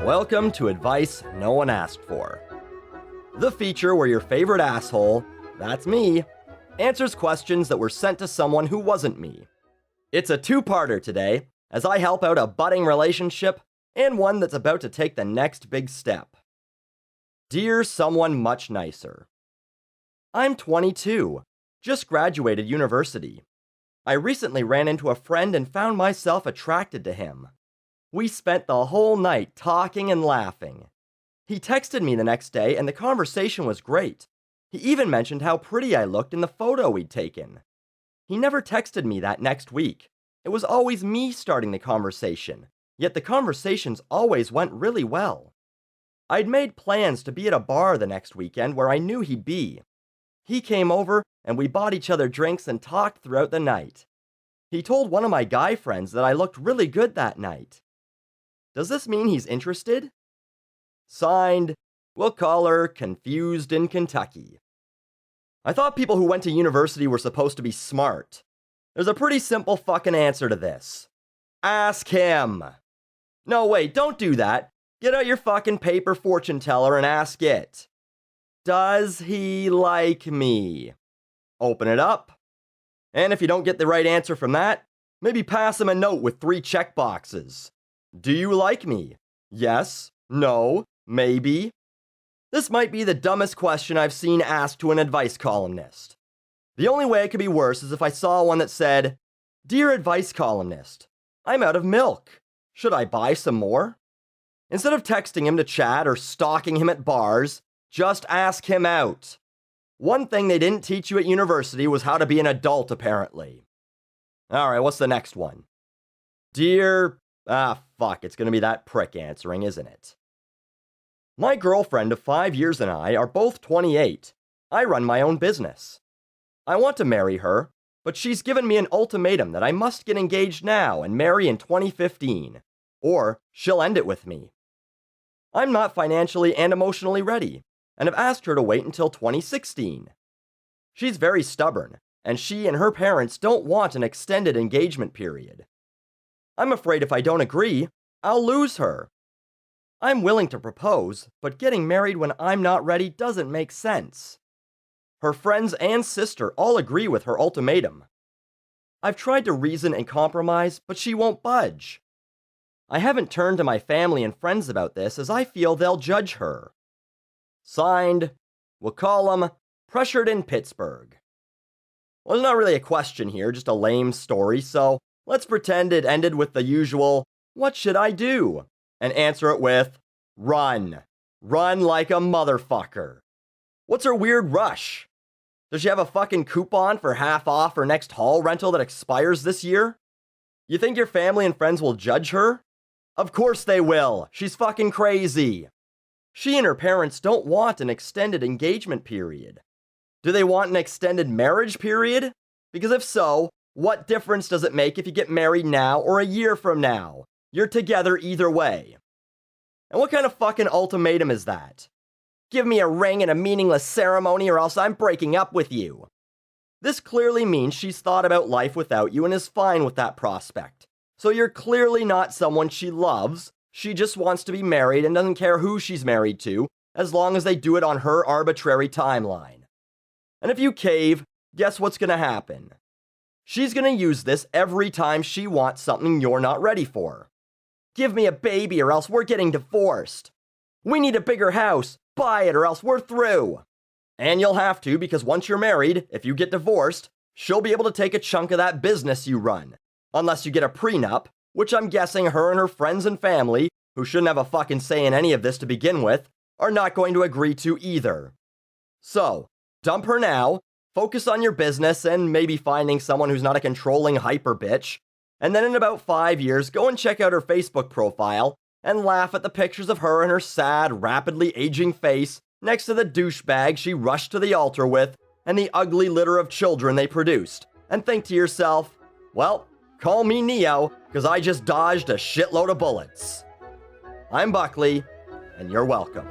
Welcome to Advice No One Asked For, the feature where your favorite asshole, that's me, answers questions that were sent to someone who wasn't me. It's a two-parter today, as I help out a budding relationship and one that's about to take the next big step. Dear someone much nicer. I'm 22, just graduated university. I recently ran into a friend and found myself attracted to him. We spent the whole night talking and laughing. He texted me the next day and the conversation was great. He even mentioned how pretty I looked in the photo we'd taken. He never texted me that next week. It was always me starting the conversation, yet the conversations always went really well. I'd made plans to be at a bar the next weekend where I knew he'd be. He came over and we bought each other drinks and talked throughout the night. He told one of my guy friends that I looked really good that night. Does this mean he's interested? Signed, we'll call her Confused in Kentucky. I thought people who went to university were supposed to be smart. There's a pretty simple fucking answer to this. Ask him. No, wait, don't do that. Get out your fucking paper fortune teller and ask it. Does he like me? Open it up. And if you don't get the right answer from that, maybe pass him a note with 3 checkboxes. Do you like me? Yes, no, maybe. This might be the dumbest question I've seen asked to an advice columnist. The only way it could be worse is if I saw one that said, Dear advice columnist, I'm out of milk. Should I buy some more? Instead of texting him to chat or stalking him at bars, just ask him out. One thing they didn't teach you at university was how to be an adult, apparently. Alright, what's the next one? Dear... it's gonna be that prick answering, isn't it? My girlfriend of 5 years and I are both 28. I run my own business. I want to marry her, but she's given me an ultimatum that I must get engaged now and marry in 2015, or she'll end it with me. I'm not financially and emotionally ready, and have asked her to wait until 2016. She's very stubborn, and she and her parents don't want an extended engagement period. I'm afraid if I don't agree, I'll lose her. I'm willing to propose, but getting married when I'm not ready doesn't make sense. Her friends and sister all agree with her ultimatum. I've tried to reason and compromise, but she won't budge. I haven't turned to my family and friends about this as I feel they'll judge her. Signed, we'll call them Pressured in Pittsburgh. Well, there's not really a question here, just a lame story, so let's pretend it ended with the usual, what should I do? And answer it with, run. Run like a motherfucker. What's her weird rush? Does she have a fucking coupon for half off her next hall rental that expires this year? You think your family and friends will judge her? Of course they will. She's fucking crazy. She and her parents don't want an extended engagement period. Do they want an extended marriage period? Because if so, what difference does it make if you get married now or a year from now? You're together either way. And what kind of fucking ultimatum is that? Give me a ring and a meaningless ceremony or else I'm breaking up with you. This clearly means she's thought about life without you and is fine with that prospect. So you're clearly not someone she loves. She just wants to be married and doesn't care who she's married to, as long as they do it on her arbitrary timeline. And if you cave, guess what's gonna happen? She's gonna use this every time she wants something you're not ready for. Give me a baby or else we're getting divorced. We need a bigger house. Buy it or else we're through. And you'll have to, because once you're married, if you get divorced, she'll be able to take a chunk of that business you run. Unless you get a prenup, which I'm guessing her and her friends and family, who shouldn't have a fucking say in any of this to begin with, are not going to agree to either. So, dump her now, focus on your business and maybe finding someone who's not a controlling hyper bitch, and then in about 5 years, go and check out her Facebook profile and laugh at the pictures of her and her sad, rapidly aging face next to the douchebag she rushed to the altar with and the ugly litter of children they produced, and think to yourself, well, call me Neo, because I just dodged a shitload of bullets. I'm Buckley, and you're welcome.